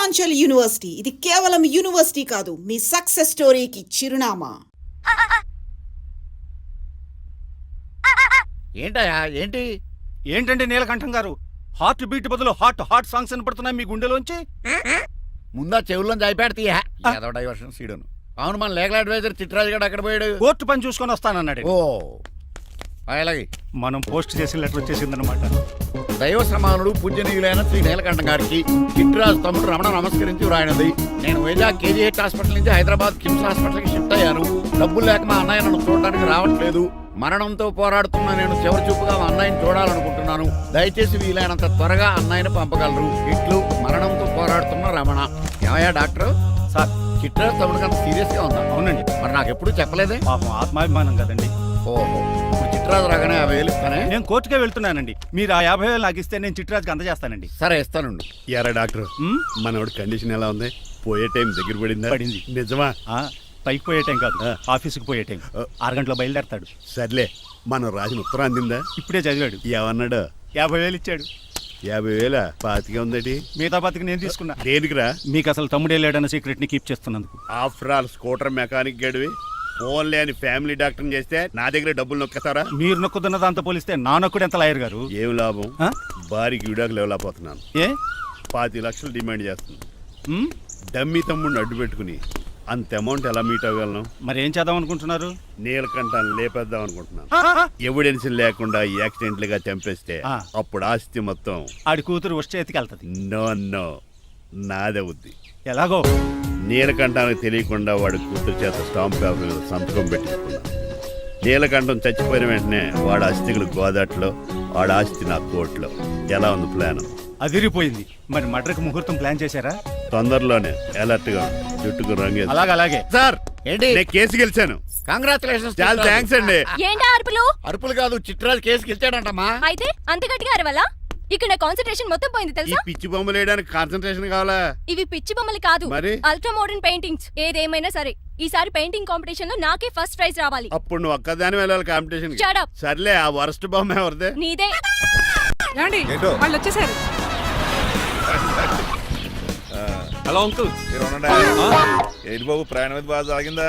Purvanchal university. ఇది కేవలం university కాదు, మీ సక్సెస్ స్టోరీకి చిరునామా. ఏంటయ్యా ఏంటి? ఏంటండి నీలకంఠం గారు, హార్ట్ బీట్ బదులు హార్ట్ సాంగ్స్ వినపడుతున్నాయి మీ గుండెలోంచి. ముందా చెవుల్లో జాయిపెడతీయా ఏదో డైవర్షన్ సీడను. అవును, మన లీగల్ అడ్వైజర్ చిట్రాజు గారు అక్కడ పోయాడు. కోర్టు పని చూసుకొని వస్తానన్నాడు. ఓ అలాగే మనం పోస్ట్ చేసిన లెటర్ వచ్చేసిందనమాట. దైవ సమానుడు పూజనీయులైన శ్రీ నీలకంఠం గారికి చిట్రాజు తమ్ముడు రమణ నమస్కరించి వ్రాయినది. నేను వైజాగ్ కేజీహెచ్ హాస్పిటల్ నుంచి హైదరాబాద్ కిమ్స్ హాస్పిటల్కి షిఫ్ట్ అయ్యాను. డబ్బులు లేక మా అన్నయ్య నన్ను చూడడానికి రావట్లేదు. మరణంతో పోరాడుతున్న నేను చివరి చూపుగా మా అన్నయ్యని చూడాలనుకుంటున్నాను. దయచేసి వీలైనంత త్వరగా అన్నయ్యని పంపగలరు. ఇట్లు మరణంతో పోరాడుతున్న రమణ. ఏమయ్యా డాక్టర్? సార్, చిట్రాజు తమ్ముడు అంత సీరియస్ గా ఉందా? అవునండి. మరి నాకు ఎప్పుడు చెప్పలేదే? పాపం ఆత్మాభిమానం కదండి. ఓహో, ఇప్పుడు చిట్రాజు రాగానే 50,000 ఇస్తానే. నేను కోర్టుకే వెళ్తున్నానండి. మీరు ఆ 50,000 నాకు ఇస్తే నేను చిట్రాజుకి అందజేస్తానండి. సరే ఇస్తానండి. యారా డాక్టర్, మనోడి కండిషన్ ఎలా ఉంది? పోయే టైం దగ్గర పడిందా? పడింది. నిజమా? పైకి పోయే టైం కాదు, ఆఫీస్కి పోయే టైం. 6 గంటల బయలుదేరతాడు. సర్లే, మనం రాసిన ఉత్తరం అందిందా? ఇప్పుడే చదివాడు. ఏమన్నాడు? 50,000 ఇచ్చాడు. 50,000 పాతిగా ఉందటి. మిగతా పాతికి నేను తీసుకున్నా. దేనికిరా? మీకు అసలు తమ్ముడే లేడన్న సీక్రెట్ ని కీప్ చేస్తున్నందుకు. ఆఫ్టర్ ఆల్ స్కూటర్ మెకానిక్ గడివి ఫోన్ లేని ఫ్యామిలీ డాక్టర్ చేస్తే నా దగ్గర డబ్బులు నొక్కుతారా? మీరు నొక్కుతున్న దాంతో పోలిస్తే నా నొక్కుడు ఎంత లాయర్ గారు? ఏం లాభం? భారీకి విడాకులు ఇవ్వలేకపోతున్నాను. ఏ 5 లక్షలు డిమాండ్ చేస్తుంది. డమ్మీ తమ్ముడిని అడ్డు పెట్టుకుని అంత అమౌంట్ ఎలా మీట్ అవ్వగలను? మరి ఏం చేద్దాం అనుకుంటున్నారు? నీలకంఠాన్ని లేపేద్దాం అనుకుంటున్నాను. ఎవిడెన్స్ లేకుండా యాక్సిడెంట్ గా చంపేస్తే అప్పుడు ఆస్తి మొత్తం ఆడి కూతురు వచ్చే ఎత్తికెళ్తది. No no, నాదవుద్ది. ఎలాగో నీలకంఠానికి తెలియకుండా వాడి కూతురు చేత స్టాంప్ పేపర్ సంతకం పెట్టించుకున్నాను. నీలకంఠం చచ్చిపోయిన వెంటనే వాడి అస్థికులు గోదాట్లో, వాడి ఆస్తి నా కోర్టులో. ఎలా ఉంది ప్లాన్? అదిరిపోయింది. మరి మర్డర్కి ముహూర్తం ప్లాన్ చేశారా? తొందరలోనే. అలర్ట్ గా జుట్టుకు రంగే. అలాగే సార్, ఏంటి? నేను కేసు గెలిచాను. కంగ్రాచులేషన్స్. చాలా థ్యాంక్స్ అండి. ఏంటా అరుపులు? అరుపులు కాదు, చిట్రాజు కేసు గెలిచాడంటమ్మా. అయితే అంత గట్టిగా అరవాలా? ఇక్కడ కాన్సంట్రేషన్ మొత్తం పోయింది ఈ తెలుసా? పిచ్చి బొమ్మలు వేయడానికి కాన్సంట్రేషన్ కావాలా? ఇవి పిచ్చి బొమ్మలు కాదు, మరి అల్ట్రా మోడర్న్ పెయింటింగ్స్. ఏదేమైనా సరే ఈసారి పెయింటింగ్ కాంపిటీషన్ లో నాకే ఫస్ట్ ప్రైజ్ రావాలి. అప్పుడు నువ్వు ఒక్కదాని వెళ్ళాలి కాంపిటీషన్. Shut up. సర్లే, ఆ వరస్ట్ బొమ్మ ఎవరిదే? నీదే. వాళ్ళు వచ్చేసారు. Hello uncle. ఏంటి బాబు, ప్రయాణం మీద బాగా సాగిందా?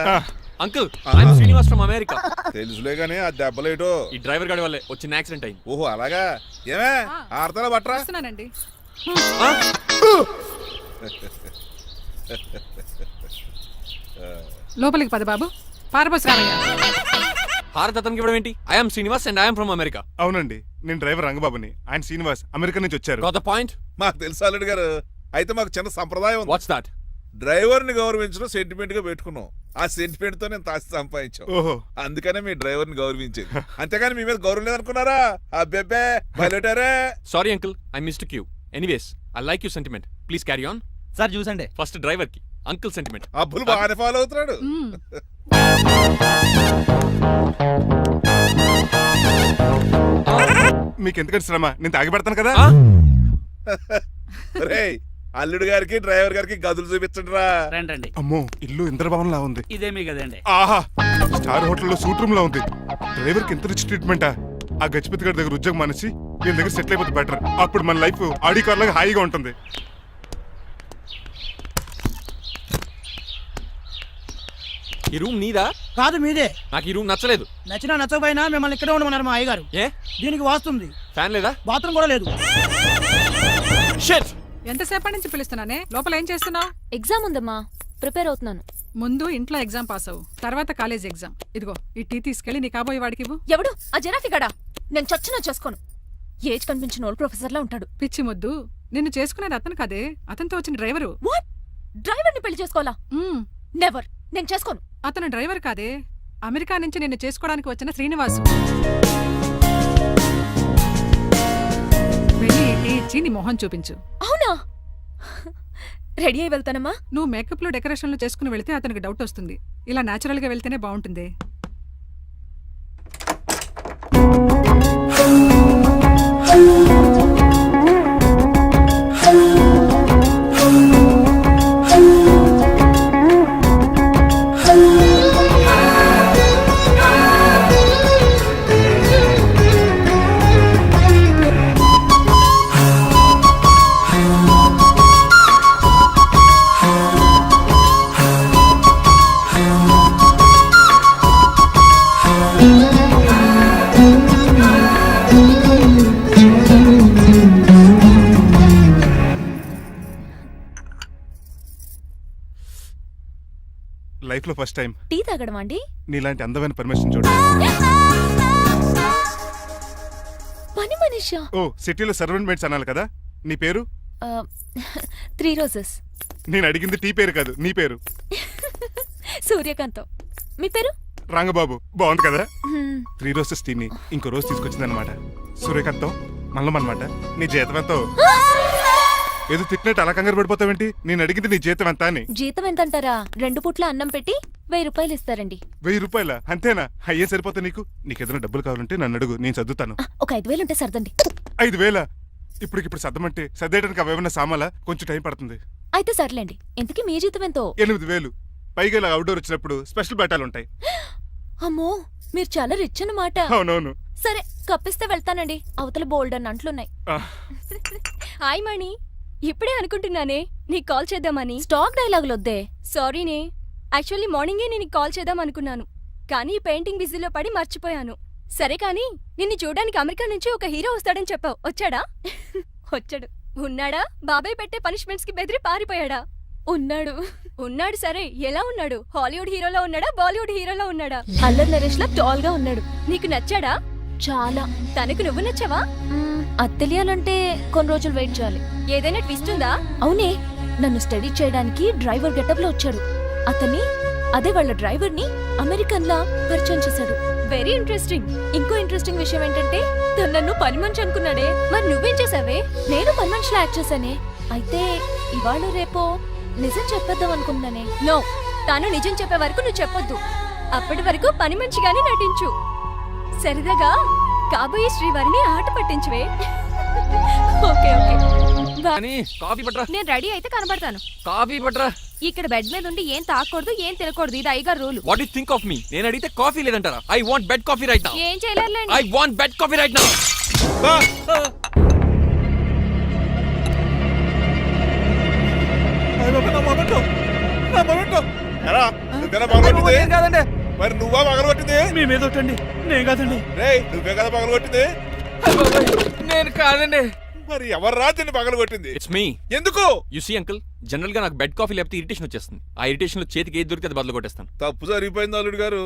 Uncle, I'm Srinivas from America. తెలుసులే గానీ ఆ దెబ్బలేటో ఈ డ్రైవర్ గాడి వల్లే వచ్చిన యాక్సిడెంట్ అయింది. ఓహో అలాగా. ఏమే ఆడతారా బట్రా? లోపలికి పద బాబు. పారబోస్ రామయ్య. హారత్ అతనికి ఇవ్వడం ఏంటి? I'm Srinivas and I'm from America. అవునండి, నేను డ్రైవర్ రంగబాబుని. ఆయన శ్రీనివాస్ అమెరికా నుంచి వచ్చారు. Got the point? మాకు తెలుసు అల్లుడు గారు. అయితే మాకు చిన్న సంప్రదాయం ఉంది. What's that? డ్రైవర్ ని గౌరవించడం సెంటిమెంట్ గా పెట్టుకున్నాం. ఆ సెంటిమెంట్ తో నేను తాసి సంపాదించాం. ఓహో, అందుకనే మీ డ్రైవర్ ని గౌరవించేది. అంతేగాని మీ మీద గౌరవం లేదనుకున్నారా? అబ్బెబ్బే బయలుటారే. Sorry uncle, I mistake you. Anyways, I like you sentiment. Please carry on. Sir చూసండి. ఫస్ట్ డ్రైవర్ కి అంకుల్ సెంటిమెంట్. అబ్బులు బాగానే ఫాలో అవుతున్నాడు. మీకు ఎందుకంటే శ్రమ, నేను తాగి పెడతాను కదా. రేయ్, అల్లుడు గారికి డ్రైవర్ గారికి గదులు చూపించండి రా. రండి. అమ్మో, ఇల్లు ఇంద్రభవన్ లా ఉంది. ఇదేమీ కదండి. ఆహా, స్టార్ హోటల్లో సూట్ రూమ్ లా ఉంది. డ్రైవర్ కి ఎంత రిచ్ ట్రీట్మెంటా. ఆ గజపతి గారి దగ్గర ఉద్యోగం మానేసి వీళ్ళ దగ్గర సెటిల్ అయిపోతే బెటర్. అప్పుడు మన లైఫ్ ఆడి కార్ లాగా హాయిగా ఉంటుంది. ఈ రూమ్ నీదా? కాదు, మీదే. నాకు ఈ రూమ్ నచ్చలేదు. నచ్చినా నచ్చకపోయినా మిమ్మల్ని ఇక్కడే ఉండమన్నారు మా అయ్యగారు. ఏ దీనికి వాస్తుంది. ఫ్యాన్ లేదా? బాత్రూమ్ కూడా లేదు. షిట్. ఎంతసేపటి నుంచి పిలుస్తున్నానే? లోపల ఏం చేస్తున్నావు? ఎగ్జామ్ ఉందమ్మా, ప్రిపేర్ అవుతున్నాను. ముందు ఇంట్లో ఎగ్జామ్ పాస్ అవ్వు, తర్వాత కాలేజ్ ఎగ్జామ్. ఇదిగో ఈ టీ తీసుకెళ్లి నీ కాబోయే వాడికి ఇవ్వు. ఎవడు ఆ జరాఫీ గడా? నేను చచ్చినా చేసుకోను. ఏజ్ కనిపించిన ఓల్డ్ ప్రొఫెసర్ లా ఉంటాడు. పిచ్చి ముద్దు, నిన్ను చేసుకునేది అతను కాదే, అతనితో వచ్చిన డ్రైవరు. వాట్? డ్రైవర్ ని పెళ్లి చేసుకోవాలా? నెవర్, నేను చేసుకోను. అతను డ్రైవర్ కాదే, అమెరికా నుంచి నిన్ను చేసుకోవడానికి వచ్చిన శ్రీనివాసు. వెళ్ళి టీ ఇచ్చి నీ మొహం చూపించు. అవునా? రెడీ అయి వెళ్తానమ్మా. నువ్వు మేకప్ లో డెకరేషన్లు చేసుకుని వెళితే అతనికి డౌట్ వస్తుంది. ఇలా నేచురల్ గా వెళ్తేనే బాగుంటుంది. లైఫ్ లో ఫస్ట్ టైం టీ తాగడం అండి? నీలాంటి అందమైన పర్మిషన్ చూడు. పని మనిషా? ఓ సిటీలో సర్వెంట్ మేట్స్ అనాలి కదా. నీ పేరు? 3 రోజెస్. నేను అడిగింది టీ పేరు కాదు, నీ పేరు. సూర్యకాంతం. మీ పేరు? రంగబాబు. బాగుంది కదా. 3 రోజెస్ టీని ఇంకో రోజు తీసుకొచ్చిందనమాట. సూర్యకాంతం మల్లం అనమాట. నీ జీతం ఎంతో? ఏదో తిట్టినట్టు అలా కంగారు పడిపోతావేంటి? నేను అడిగింది నీ జీతం ఎంత అని. జీతం ఎంత అంటారా? 2 పూట్ల అన్నం పెట్టి 1000 రూపాయలు ఇస్తారండి. 1000 రూపాయల? అంతేనా? అయ్యే సరిపోతా నీకు. నీకేదైనా డబ్బులు కావాలంటే నన్ను అడుగు, నేను చదువుతాను. ఒక 5000 ఉంటే సర్దండి. 5000? ఇప్పటికిప్పుడు సర్దమంటే సర్దేయడానికి అవేమన్నా సామాలా? కొంచెం టైం పడుతుంది. అయితే సర్లేండి. ఇంతకీ మీ జీతం ఎంతో? 8000. పైగా ఇలా అవుట్డోర్ వచ్చినప్పుడు స్పెషల్ బట్టాలు ఉంటాయి. అమ్మో, మీరు చాలా రిచ్ అన్నమాట. అవునవును. సరే, కప్పిస్తే వెళ్తానండి. అవతల బోల్డ్ అన్న అంట్లున్నాయి. హాయ్ మణి. ఇప్పుడే అనుకుంటున్నానే నీకు కాల్ చేద్దామని. స్టాక్ డైలాగులు వద్దే. సారీనే. యాక్చువల్లీ మార్నింగే నేను కాల్ చేద్దాం అనుకున్నాను, కానీ ఈ పెయింటింగ్ బిజీలో పడి మర్చిపోయాను. సరే కానీ నిన్ను చూడడానికి అమెరికా నుంచి ఒక హీరో వస్తాడని చెప్పావు. వచ్చాడా? వచ్చాడు. ఉన్నాడా? బాబాయ్ పెట్టే పనిష్మెంట్స్ కి బెదిరి పారిపోయాడా? ఉన్నాడు. ఉన్నాడు. సరే, ఎలా ఉన్నాడు? హాలీవుడ్ హీరోలో ఉన్నాడా, బాలీవుడ్ హీరోలో ఉన్నాడా? అల్లరి నరేష్ లా టాల్ గా ఉన్నాడు. నీకు నచ్చాడా? చాలా. తనకు నువ్వు నచ్చావా? అది తెలియాలంటే కొన్ని రోజులు వెయిట్ చేయాలి. ఏదైనా ట్విస్ట్ ఉందా? అవునే, నన్ను స్టడీ చేయడానికి డ్రైవర్ గెటప్ లో వచ్చాడు. అతన్ని, అదే వాళ్ళ డ్రైవర్ ని అమెరికన్ లా పరిచయం చేశాడు. Very interesting. ఇంకో ఇంట్రెస్టింగ్ విషయం ఏంటంటే తను నన్ను పని మనిషి అనుకున్నాడే. మరి నువ్వేం చేసావే? నేను పని మనిషిలా యాక్ట్ చేశానే. అయితే ఇవాళ రేపో నిజం చెప్పేద్దాం అనుకున్నానే. నో, తాను నిజం చెప్పే వరకు నువ్వు చెప్పొద్దు. అప్పటి వరకు పని మనిషిగానే నటించు. సరదాగా కాబోయే శ్రీవారిని ఆట పట్టించువే. Okay okay. కాఫీ పట్రా. నేను రెడీ అయితే కనబడతాను. కాఫీ పట్రా. ఇక్కడ బెడ్ మీద ఉండి ఏం తాకూడదు, ఏం తినకూడదు. ఇది అయ్యగారు rule. What you think of me? నేను అడిగితే కాఫీ లేదంటారా? I want bed coffee right now. ఏం చేయలేరులేండి. I want bed coffee right now. ఎరా, నువ్వేనా పగలగొట్టింది? కాదండి, మరి నువ్వా పగలగొట్టింది? మీ మీద ఒకటండి. నేను కాదండి. రేయ్, నువ్వే కదా పగలగొట్టింది? నేను కాదండి. మరి ఎవర్రా దీన్ని పగలగొట్టింది? It's me. ఎందుకు? యు సీ అంకుల్, జనరల్ గా నాకు బెడ్ కాఫీ లేకపోతే ఇరిటేషన్ వచ్చేస్తుంది. ఆ ఇరిటేషన్ లో చేతికి ఏది దొరికితే అది బదులు కొట్టేస్తాను. తప్పు జరిగిపోయింది అల్లుడు గారు,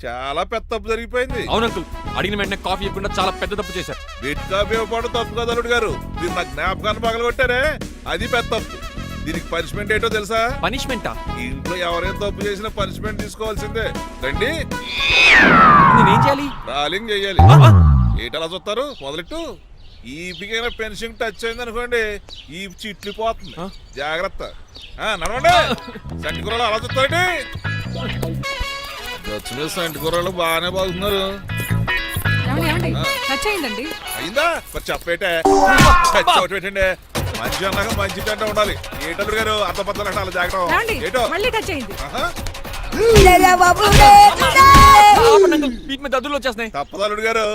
చాలా పెద్ద తప్పు జరిగిపోయింది. అవును అంకుల్, అడిగిన వెంటనే కాఫీ ఇవ్వకుండా చాలా పెద్ద తప్పు చేశారు. బిడ్ కాపీ ఇవ్వడం తప్పు కదా అల్లుడు గారు, మీరు నా జ్ఞాపకాన్ని పగలగొట్టారే, అది పెద్ద తప్పు. దీనికి పనిష్మెంట్ ఏంటో తెలుసా? పనిష్మెంటా? ఇంట్లో ఎవరైనా తప్పు చేసినా పనిష్మెంట్ తీసుకోవాల్సిందే. రండి, నేనేం చేయాలి? రాలింగ్ చెయ్యాలి. ఏటలా చూస్తారు? మొదలెట్టు. ఈపికైనా పెన్షన్ టచ్ అయింది అనుకోండి, ఈ చిట్లు పోతుంది. జాగ్రత్త. నడవండి. సంటి కూరలు అలా చూస్తారండి. వచ్చిన సంటి కూరలు బాగానే బాగుతున్నారు. ఏమండి టచ్ అయిందండి. అయిందా? మరి చెప్పేటే చోటు పెట్టండి. మంచి అన్నాక మంచి తింటా ఉండాలి. ఏటల్లుడు గారు అర్థ పద్ధతులు అలా జాగ్రత్త. ఏమండి ఏటో మళ్ళీ టచ్ అయింది. వీటి మీద దద్దులు వచ్చేస్తున్నాయి. తప్పదు అల్లుడు గారు.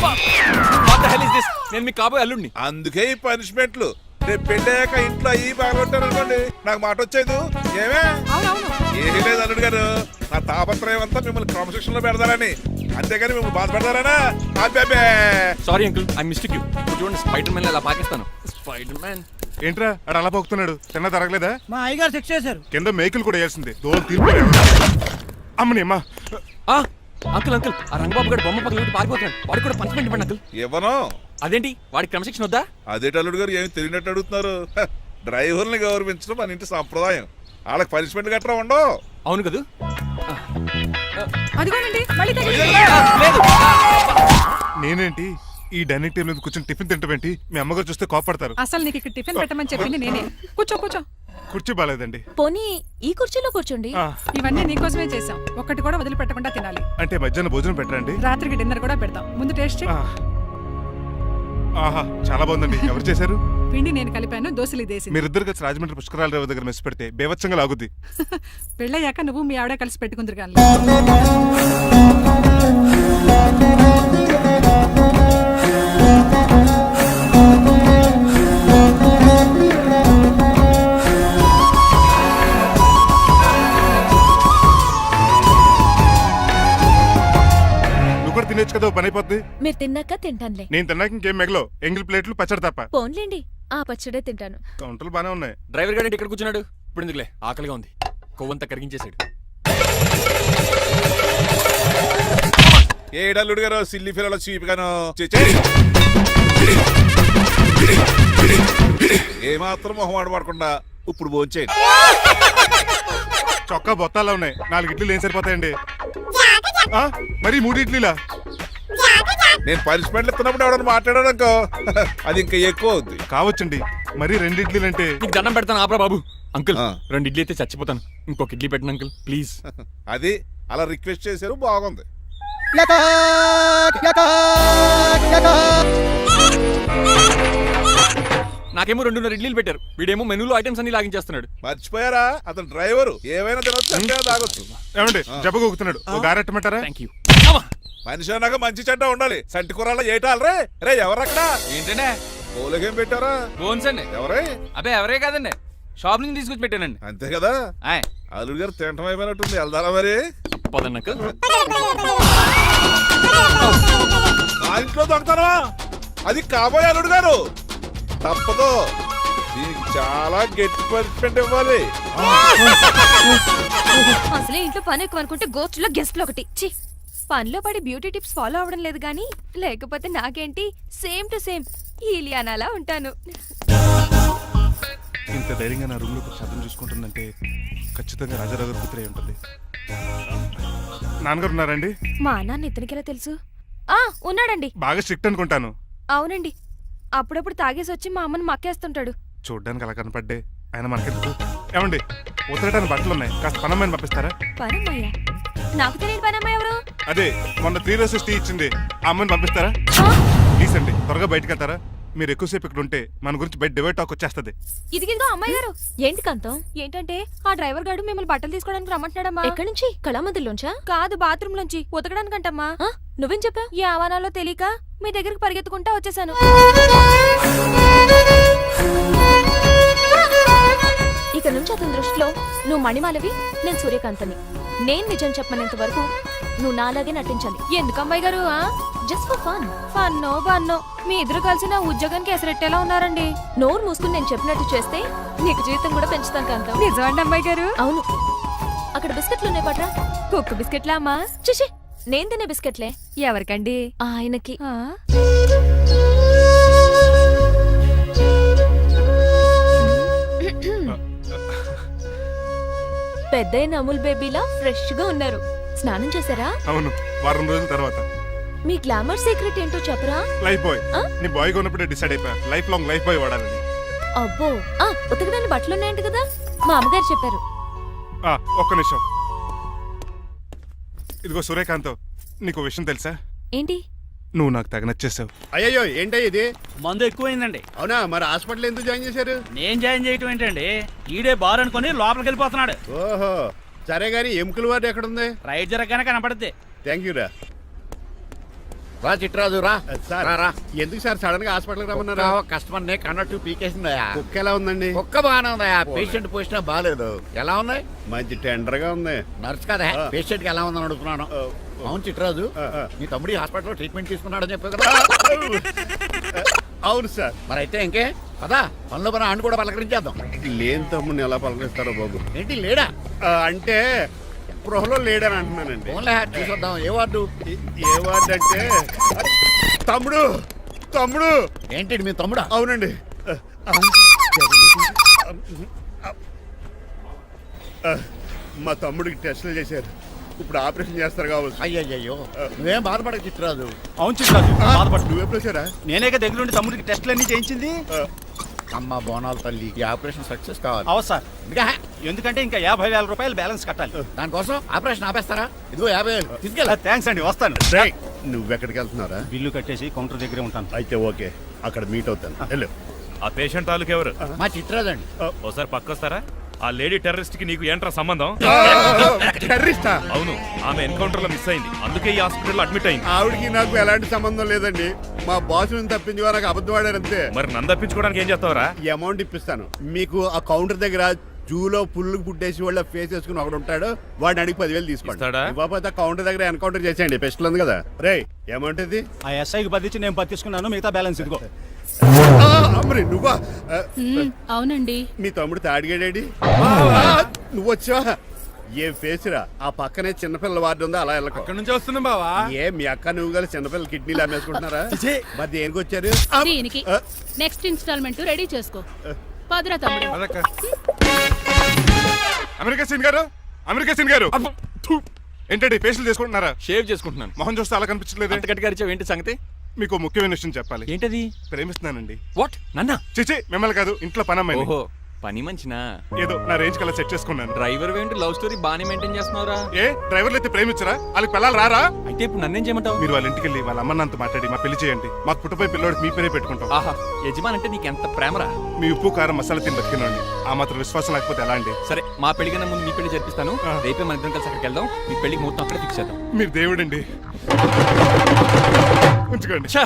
What the hell is this? నేను మీ కాబోయే అల్లుడిని. అందుకే ఈ పనిష్మెంట్లు. రేపు పెళ్ళాక ఇంట్లో అయ్యి బాగుంటారు అనుకోండి, నాకు మాట వచ్చేది ఏమే? అవునవును. ఏమీ లేదు అల్లుడు గారు, నా తాపత్రయం అంతా మిమ్మల్ని క్రమశిక్షణలో పెడతారని, అంతేగాని మిమ్మల్ని బాధపడతారనా? అబ్బే. Sorry uncle, I mistake you. చూడండి, స్పైడర్ మ్యాన్ అలా పాకిస్తాను. Spider man. ఏంట్రా అడు అలా పోతున్నాడు? తిన్న తరగలేదా? మా అయ్యగారు సెక్స్ చేశారు. కింద మేకులు కూడా వేయాల్సిందే. దోలు తీర్పు. అమ్మని అమ్మా. అంకుల్ అంకుల్, ఆ రంగబాబు గారు బొమ్మ పక్కన పారిపోతున్నాడు. వాడికి కూడా పనిష్మెంట్ ఇవ్వండి అంకుల్. ఇవ్వను. అదేంటి, వాడికి క్రమశిక్షణ వద్దా? అదే అల్లుడు గారు ఏమి తెలియనట్టు అడుగుతున్నారు. డ్రైవర్ని గౌరవించడం మన ఇంటి సంప్రదాయం. వాళ్ళకి పనిష్మెంట్ గట్రా ఉండవు. అవును కదా. అదిగోనండి మళ్ళీ టచ్ లేదు. నేనేంటి ఈ డైనింగ్ టేబుల్ మీద కూర్చొని టిఫిన్ తింటామేంటి? మీ అమ్మగారు చూస్తే కోపడతారు. అసలు నీకు ఇక్కడ టిఫిన్ పెట్టమని చెప్పింది నేనే. కూర్చో కూర్చో. కుర్చీ బాగాలేదండి. పోనీ ఈ కుర్చీలో కూర్చోండి. ఇవన్నీ నీకోసమే చేసాం. ఒక్కటి కూడా వదిలిపెట్టకుండా తినాలి. అంటే మధ్యాహ్నం భోజనం పెట్టరండి? రాత్రికి డిన్నర్ కూడా పెడతాం. ముందు టేస్ట్ చెయ్. ఆహా, చాలా బాగుందండి. ఎవరు చేశారు? పిండి నేను కలిపాను, దోశలు దేశీ. మీరిద్దరు కలిసి రాజమండ్రి పుష్కరాల రేవు దగ్గర మెస్ పెడితే బేవచ్చంగా లాగుద్ది. పెళ్ళయ్యాక నువ్వు మీ ఆవిడ కలిసి పెట్టుకుందరు కానీ. తినేచ్చు కదా, పని అయిపోద్ది. మీరు తిన్నాక తింటానులే. నేను తిన్నాక ఇంకేం మిగలో. ఎంగిల్ ప్లేట్లు పచ్చడి తప్ప. పోన్లేండి, ఆ పచ్చడే తింటాను. కౌంటర్లు బానే ఉన్నాయి. డ్రైవర్ గారు ఇక్కడ కూర్చున్నాడు. ఇప్పుడు ఎందుకులే, ఆకలిగా ఉంది. కొవ్వంతా కరిగించేశాడు. ఏడల్లుడు గారు సిల్లి ఫిల్లలో చీపిగాను ఏమాత్రం మొహమాట పడకుండా ఇప్పుడు భోంచేయండి. చొక్కా బొత్తాల్లో ఉన్నాయి 4 ఇడ్లీలు ఏం సరిపోతాయండి ఆ, మరి 3 ఇడ్లీలా? నేను పనిష్మెంట్లు ఇస్తున్నప్పుడు ఎవడన్నా మాట్లాడాడు అనుకో అది ఇంకా ఎక్కువ అవుద్ది. కావచ్చండి, మరి 2 ఇడ్లీలు అంటే నీకు దండం పెడతాను ఆపరా బాబు. అంకుల్ ఆ. 2 ఇడ్లీ అయితే చచ్చిపోతాను. ఇంకొక ఇడ్లీ పెట్టండి అంకుల్ ప్లీజ్. అది అలా రిక్వెస్ట్ చేశారు, బాగుంది. నాకేమో 2.5 ఇడ్లీలు పెట్టారు. వీడేమో మెనూలో ఐటమ్స్ అన్ని లాగించేస్తున్నాడు. మర్చిపోయారా, అతను డ్రైవరు, ఏమైనా తినొచ్చు అంటే తాగొచ్చు. ఏమండి జబ్బగొక్కుతున్నాడు, ఓ గారెట్టమంటారా? Thank you. మనిషి అన్నాక మంచి చెడ్డ ఉండాలి. సంటి కూరల్లో ఏటాలరే రే ఎవరక్కడ ఏంటంటే పోలేకేం పెట్టారా? బోన్స్ అండి. ఎవరే? అబ్బే ఎవరే కాదండి, షాప్ నుంచి తీసుకొచ్చి పెట్టానండి. అంతే కదా, అల్లుడు గారు తింటం అయిపోయినట్టుంది. వెళ్దారా మరి? పదండి అంకుల్. మా ఇంట్లో దొంగతనమా? అది కాబోయే అల్లుడు గారు, తప్పదు. దీనికి చాలా గట్టి పనిష్మెంట్ ఇవ్వాలి. అసలే ఇంట్లో పని ఎక్కువ అనుకుంటే గోస్ట్లో గెస్ట్లు ఒకటి. ఛీ, పనిలో పడి బ్యూటీ టిప్స్ ఫాలో అవ్వడం లేదు గానీ లేకపోతే నాకేంటి సేమ్ టు సేమ్ ఈలియానాలా ఉంటాను. ఇంత ధైర్యంగా నా రూమ్ లో శబ్దం చూసుకుంటుందంటే ఖచ్చితంగా రాజారావు గారు కూతురే ఉంటుంది. నాన్నగారు ఉన్నారండి? మా నాన్న ఇతనికి ఎలా తెలుసు? ఉన్నాడండి. బాగా స్ట్రిక్ట్ అనుకుంటాను. అవునండి, అప్పుడప్పుడు తాగేసి వచ్చి మా అమ్మని మక్కేస్తుంటాడు. చూడ్డానికి అలా కనపడ్డే ఆయన మనకెందుకు? ఏమండి ఉతరటానికి బట్టలు ఉన్నాయి, కాస్త పనమ్మని పంపిస్తారా? పనమ్మయ్య? నాకు తెలియని పనమ్మ ఎవరు? అదే మొన్న 3 రోజెస్ టీ ఇచ్చింది, ఆ అమ్మని పంపిస్తారా? ప్లీజ్ అండి, త్వరగా బయటకు వెళ్తారా? మీరు ఎక్కువసేపు ఇక్కడ ఉంటే మన గురించి బయట డివైడ్ టాక్ వచ్చేస్తుంది. ఇదిగిదిగో అమ్మాయి గారు. ఏంటి కాంతం? ఏంటంటే ఆ డ్రైవర్ గారు మిమ్మల్ని బట్టలు తీసుకోవడానికి రమ్మంటున్నాడమ్మా. ఎక్కడి నుంచి? కళామందుల్లోంచా? కాదు, బాత్రూమ్ లోంచి ఉతకడానికంటమ్మా. నువ్వేం చెప్పా? ఈ ఆవానాలో తెలియక మీ దగ్గరికి పరిగెత్తుకుంటా వచ్చేసాను. ఇక నుంచి అతని దృష్టిలో నువ్వు మణిమాలవి, నేను సూర్యకాంతని. నేను నిజం చెప్పనంత వరకు నువ్వు నాలాగే నటించాలి. ఎందుకు అమ్మాయి గారు? Just for fun. ఫన్నో బన్నో మీ ఇద్దరు కలిసి నా ఉద్యోగానికి ఎసరెట్టేలా ఉన్నారండి. నోరు మూసుకుని నేను చెప్పినట్టు చేస్తే నీకు జీవితం కూడా పెంచుతాను కాంతం. నిజమండి అమ్మాయి గారు? అవును. అక్కడ బిస్కెట్లు ఉన్నాయి పట్రా. కుక్క బిస్కెట్లా అమ్మా? చిచి, నేను తినే బిస్కెట్లే. ఎవరికండి? ఆయనకి. పెద్దయిన అమూల్ బేబీలా ఫ్రెష్ గా ఉన్నారు. స్నానం చేశారా? అవును, వారం రోజుల తర్వాత. మీ గ్లామర్ సీక్రెట్ ఏంటో చెప్పరా? Lifebuoy. నీ బాయ్ కొన్నప్పుడే డిసైడ్ అయిపోయా లైఫ్ లాంగ్ లైఫ్ బాయ్ వాడాలని. అబ్బో, ఉతకడానికి బట్టలు ఉన్నాయంట కదా, మా అమ్మగారు చెప్పారు. ఒక్క నిమిషం. ఇదిగో సూర్యకాంత్, నీకు విషయం తెలుసా? ఏంటి? నువ్వు నాకు తెగ నచ్చేసావు. అయ్యో ఏంటో ఇది? మందు ఎక్కువైందండి. అవునా, మరి హాస్పిటల్ ఎందుకు జాయిన్ చేశారు? నేను జాయిన్ చేయటం ఏంటండి, ఈడే బార్ అనుకుని లోపలికి వెళ్ళిపోతున్నాడు. ఓహో, సరే గాని ఎముకల వాడు ఎక్కడుంది? రైట్ జరగగానే కనపడుద్ది. థ్యాంక్ యూ రా. రా చిట్రాజు రా. రా. ఎందుకు సార్ సడన్ గా హాస్పిటల్ రమ్మన్నారా? కస్టమర్ నే కన్నట్టు పీకేసిందయా. కుక్క ఎలా ఉందండి? కుక్క బాగానే ఉందయా, పేషెంట్ పొజిషన్ బాగాలేదు. ఎలా ఉంది? మంచి టెండర్ గా ఉంది. నర్స్ కదా, పేషెంట్ కి ఎలా ఉందని అడుగుతున్నాను. అవును చిట్రాజు, మీ తమ్ముడి హాస్పిటల్లో ట్రీట్మెంట్ తీసుకున్నాడని చెప్పారు కదా? అవును సార్. మరి అయితే ఇంకే కదా, పనిలో పని ఆండు కూడా పలకరించేద్దాం. లేని తమ్ముడిని ఎలా పలకరిస్తారో బాబు. ఏంటి లేడా? అంటే గృహలో లేడని అంటున్నానండి. ఓన్లీ హ్యాట్ చూసొద్దాం. ఏ వార్డు? ఏ వార్డు అంటే తమ్ముడు. తమ్ముడు ఏంటి మీ తమ్ముడా? అవునండి. మా తమ్ముడికి టెస్టులు చేశారు, ఇప్పుడు ఆపరేషన్ చేస్తారు కావచ్చు. అయ్యయ్యో, నువ్వేం బాధపడక చిట్రాజు. అవును చిట్రాజు, బాధపడు. నువ్వు ఎప్పుడు వచ్చారా? నేనే దగ్గర నుండి తమ్ముడికి టెస్టులు అన్ని చేయించింది. అమ్మ బోనాల తల్లి, ఈ ఆపరేషన్ సక్సెస్ కావాలి. అవు సార్, ఎందుకంటే ఇంకా 50,000 రూపాయలు బ్యాలెన్స్ కట్టాలి. దానికోసం ఆపరేషన్ ఆపేస్తారా? ఇదిగో 50,000 తీసుకెళ్ళా. థ్యాంక్స్ అండి, వస్తాను. నువ్వెక్కడికి వెళ్తున్నారా? బిల్లు కట్టేసి కౌంటర్ దగ్గరే ఉంటాను. అయితే ఓకే, అక్కడ మీట్ అవుతాను. వెళ్ళు. ఆ పేషెంట్ తాలూకు ఎవరు? మా చిట్రాజు అండి. ఓసారి పక్కొస్తారా? ఆ లేడీ టెర్రరిస్ట్ కి నీకు ఏంట్రా సంబంధం? టెర్రరిస్టా? అవును, ఆమె ఎన్కౌంటర్ లో మిస్ అయింది, అందుకే ఈ హాస్పిటల్ అడ్మిట్ అయింది. ఆవిడకి నాకు ఎలాంటి సంబంధం లేదండి. మా బాస్ నుంచి తప్పించి నాకు అబద్ధం ఆడారు అంతే. మరి నన్ను తప్పించుకోవడానికి ఏం చేస్తావరా? ఈ అమౌంట్ ఇప్పిస్తాను మీకు. ఆ కౌంటర్ దగ్గర జూలో పుల్లు పుట్టేసి వాళ్ళ ఫేస్ వేసుకుని ఒకడు ఉంటాడు, వాడిని అడిగి 10,000 తీసుకోండి. ఇవ్వకపోతే కౌంటర్ దగ్గర ఎన్కౌంటర్ చేసేయండి. పెస్టల్ ఉంది కదా. రే అమౌంట్ ఇది? ఆ ఎస్ఐకి బదిలించి నేను తీసుకున్నాను, మిగతా బ్యాలెన్స్ ఇదిగో. అమ్మరి నువ్వా? అవునండి. మీ తమ్ముడు తాడిగాడేడి? నువ్వు వచ్చావా? ఏ ఫేసురా, ఆ పక్కనే చిన్నపిల్లల వార్డు ఉందో అలా వెళ్ళకు. అక్కడ నుంచి వస్తున్నాం బావా. ఏ మీ అక్క నువ్వు గల చిన్నపిల్లల కిడ్నీలు అమ్మేసుకుంటున్నారా? మరి దేనికి వచ్చారు? దీనికి నెక్స్ట్ ఇన్స్టాల్మెంట్ రెడీ చేసుకో. పదరా తమ్ముడు. అదక్క. అమెరికా సీన్ గారు, అమెరికా సీన్ గారు, ఏంటండి ఫేషియల్ చేసుకుంటున్నారా? షేవ్ చేసుకుంటున్నాను. మొహం చూస్తే అలా కనిపించలేదు. అంత గట్టిగా అరిచావు, ఏంటి సంగతి? మీకు ఓ ముఖ్యమైన విషయం చెప్పాలి. ఏంటది? ప్రేమిస్తున్నానండి. వాట్? నన్నా? చిచి, మిమ్మల్ని కాదు, ఇంట్లో పనమ్మాయి. ఓహో, పని మంచినా? ఏదో నా రేంజ్ కల్లా సెట్ చేసుకున్నాను. డ్రైవర్ ఏంటి లవ్ స్టోరీ బాగానే మెయింటైన్ చేస్తున్నావురా? ఏ డ్రైవర్లు అయితే ప్రేమించరా? వాళ్ళకి పిల్లలు రారా? అయితే ఇప్పుడు నన్నేం చేయమంటావు? మీరు వాళ్ళ ఇంటికి వెళ్ళి వాళ్ళ అమ్మ నాన్నతో మాట్లాడి మా పెళ్లి చేయండి. మాకు పుట్టపోయి పిల్లోడికి మీ పేరే పెట్టుకుంటాం. ఆహా, యజమాన్ అంటే నీకు ఎంత ప్రేమరా? మీ ఉప్పు కారం మసాలా తిని బతికినండి. ఆ మాత్రం విశ్వాసం లేకపోతే ఎలా అండి? సరే, మా పెళ్లి కన్నా ముందు మీ పెళ్లి జరిపిస్తాను. రేపే మన ఇద్దరం కలిసి అక్కడికి వెళ్దాం. మీ పెళ్లికి మొత్తం అక్కడ ఫిక్స్ చేద్దాం. మీరు దేవుడండి. ఉంచుకోండి. ఛా!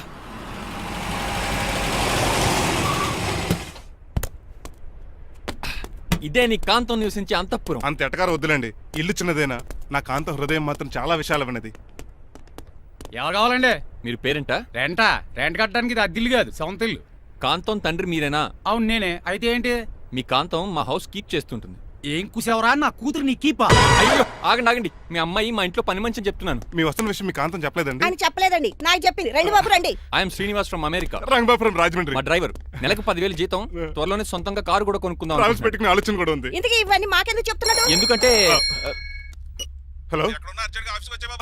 ఇదే నీ కాంతం నివసించే అంతఃపురం. అంత ఎటకారం వద్దులండి. ఇల్లు చిన్నదేనా, నా కాంత హృదయం మాత్రం చాలా విశాలమైనది. ఎవరు కావాలండి? మీరు పేరెంటా? రెంటా? రెంట్ కట్టడానికి ఇది అద్దిల్లు కాదు, సొంత ఇల్లు. కాంతం తండ్రి మీరేనా? అవును నేనే. అయితే ఏంటి? మీ కాంతం మా హౌస్ కీప్ చేస్తుంటుంది. ఏం కూసావరా? నా కూతురు నీ కీపా? అయ్యో, ఆగండి ఆగండి. మీ అమ్మాయి మా ఇంట్లో పని మంచి చెప్తున్నాను. మీ వస్తున్న విషయం మీ కాంతం చెప్పలేదండి? అని చెప్పలేదండి, నాకు చెప్పింది. రండి బాబు రండి. I'm Srinivas from America. Rangabapuram Rajahmundry. మా డ్రైవర్. నెలకు 10,000 జీతం. త్వరలోనే సొంతంగా కారు కూడా కొనుక్కుందాం ట్రావెల్స్ అనుకుంటున్నాను. పెట్టుకునే ఆలోచన కూడా ఉంది. ఇంతకీ ఇవన్నీ మాకెందుకు చెప్తున్నాడు? ఎందుకంటే హలో,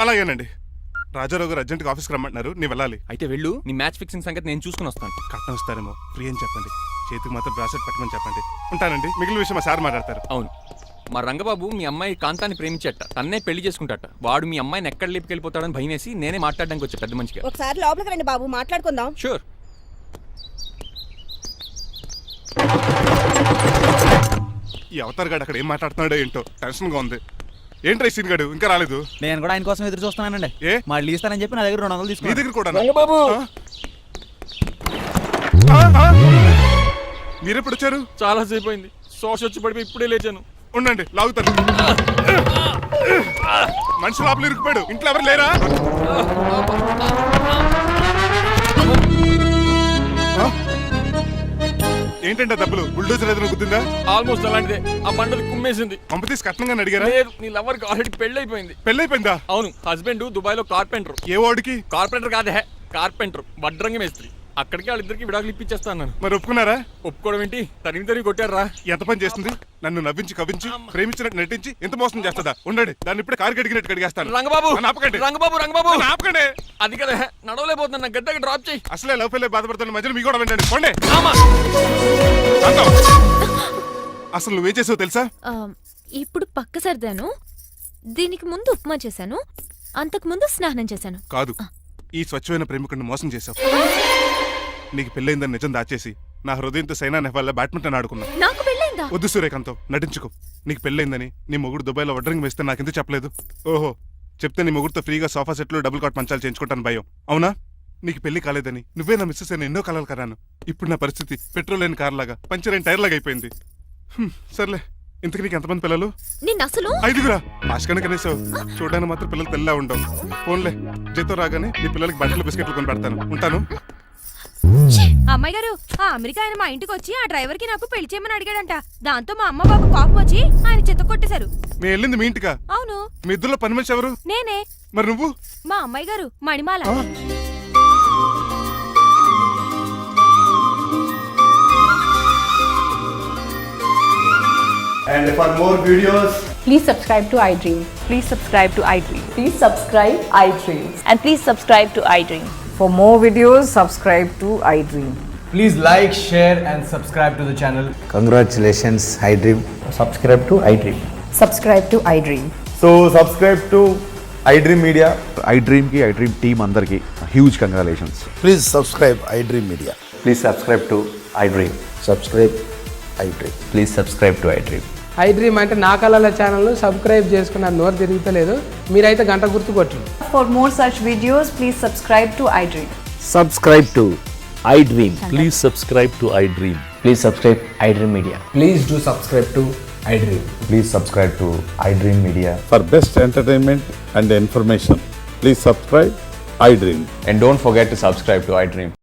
అలాగేనండి. రాజారావు గారు అర్జెంట్గా ఆఫీస్కి రమ్మంటున్నారు, నీ వెళ్ళాలి. అయితే వెళ్ళు. నీ మ్యాచ్ ఫిక్సింగ్ సంగతి నేను చూసుకుని వస్తాను. కట్నం ఇస్తారేమో, ఫ్రీ అని చెప్పండి. చేతికి మాత్రం బ్రాసెట్ పెట్టమని చెప్పండి. ఉంటానండి. మిగిలిన విషయం మా సార్ మాట్లాడతారు. అవును, మా రంగబాబు మీ అమ్మాయి కాంతాన్ని ప్రేమించట. తన్నే పెళ్లి చేసుకుంటాట. వాడు మీ అమ్మాయిని ఎక్కడ లేపుకెళ్ళిపోతాడని భయం వేసి నేనే మాట్లాడడానికి వచ్చా పెద్ద మంచిగా. ఒకసారి లోపలికి రండి బాబు, మాట్లాడుకుందాం. షూర్. ఈ అవతార్ గాడు అక్కడ ఏం మాట్లాడుతున్నాడో ఏంటో టెన్షన్గా ఉంది. ఏంట్రా ఈ సీన్ గాడు ఇంకా రాలేదు? నేను కూడా ఆయన కోసం ఎదురు చూస్తున్నానండి. ఏ మళ్ళీ ఇస్తానని చెప్పి నా దగ్గర 200 మీ తీసుకున్నాను. దగ్గర కూడా? రంగబాబు మీరెప్పుడు వచ్చారు? చాలా సేపు అయింది. శోష వచ్చి పడిపోయి ఇప్పుడే లేచాను. ఉండండి, లాగుతాను. మనిషి లోపల ఇరుక్కుపోయాడు. ఇంట్లో ఎవరు లేరా? ఏంటంటే డబ్బులు బుల్డోజర్ ఏదైనా గుద్దిందా? ఆల్మోస్ట్ అలాంటిదే. ఆ బండలు కుమ్మేసింది. పంపతీసి కట్నంగా అడిగారా? లేదు, నీ లవర్కి ఆల్రెడీ పెళ్లి అయిపోయింది. పెళ్ళైపోయిందా? అవును, హస్బెండ్ దుబాయ్ లో కార్పెంటర్. ఏ వాడికి? కార్పెంటర్ కాదే, కార్పెంటర్. వడ్రంగి మేస్త్రి. అక్కడికి వాళ్ళిద్దరికి విడాకులు ఇప్పించేస్తాను. మరి ఒప్పుకున్నారా? ఒప్పుకోవడం ఏంటి? తరిగి కొట్టారా? ఎంత పని చేస్తుంది? నన్ను నవ్వించి కవించి ప్రేమించినట్టు నటించి ఎంత మోసం చేస్తుందా? ఉండండి, దాన్ని ఇప్పుడే కారు కడిగినట్టు కడిగేస్తాను. రంగబాబు, నన్ను ఆపకండి. రంగబాబు ఆపకండి. అది కదా, నడవలేకపోతున్నా. నా గద్దకి డ్రాప్ చేయి. అసలే లవ్ పెళ్ళే బాధపడుతున్న మధ్యలో మీ కూడా వెంటండి. పోండి. అసలు నువ్వేం చేసావు తెలుసా? ఇప్పుడు పక్క సర్దాను. దీనికి ముందు ఉప్మా చేశాను. అంతకు ముందు స్నానం చేశాను. కాదు, ఈ స్వచ్ఛమైన ప్రేమికుడిని మోసం చేశావు. నీకు పెళ్ళైందని నిజం దాచేసి నా హృదయంతో సైనా నెహ్వాల్ బ్యాడ్మింటన్ ఆడుకున్నా. నాకు పెళ్ళైందా? వద్దు సూర్యకాంతం, నటించుకో. నీకు పెళ్ళైందని నీ మొగుడు దుబాయ్లో వడ్రంగి వేస్తే నాకెందుకు చెప్పలేదు? ఓహో, చెప్తే నీ మొగుడుతో ఫ్రీగా సోఫా సెట్లు డబుల్ కాట్ మంచాలు చేయించుకుంటాను భయం. అవునా? నీకు పెళ్లి కాలేదని నువ్వే నా మిస్సెస్ అని ఎన్నో కలలు కరాను. ఇప్పుడు నా పరిస్థితి పెట్రోల్ లేని కార్ లాగా, పంచర్ అయిన టైర్ లాగా అయిపోయింది. సర్లే, ఇంతకు నీకు ఎంతమంది పిల్లలు? నేను అసలు 5గురా. ఆశకనే కనీసం చూడడానికి మాత్రం పిల్లలు తెల్లా ఉండవు. ఫోన్లే, జీతం రాగానే నీ పిల్లలకి బట్టలు బిస్కెట్లు కొని పెడతాను. ఉంటాను. అమ్మాయి గారు, ఆ అమెరికా ఆయన మా ఇంటికి వచ్చి ఆ డ్రైవర్ కి నాకు పెళ్లి చేయమని అడిగాడంట. దాంతో మా అమ్మ బాబు కోపం వచ్చి ఆయన చెత్త కొట్టేశారు. నేను వెళ్ళింది మీ ఇంటికా? అవును. మీ ఇద్దరులో పని మనిషి ఎవరు? నేనే. మరి నువ్వు? మా అమ్మాయి గారు మణిమాల. And for more videos, Please subscribe to iDream. Please subscribe to iDream. Please subscribe iDream. And please subscribe to iDream. For more videos, subscribe to iDream. please like, share and subscribe to the channel. Congratulations, iDream. Subscribe to iDream. Subscribe to iDream. So subscribe to iDream Media. iDream ki iDream team andarki huge congratulations. Please subscribe iDream Media. Please subscribe to iDream. Subscribe iDream. Please subscribe to iDream. iDream అంటే నా కళల channel subscribe చేసుకున్న నోరు తిరుగుతలేదు. మీరైతే గంట గుర్తు కొట్టండి. For more such videos, please subscribe to iDream. Subscribe to iDream. Please subscribe to iDream. Please subscribe iDream Media. Please do subscribe to iDream. Please subscribe to iDream Media. For best entertainment and information, please subscribe iDream. And don't forget to subscribe to iDream.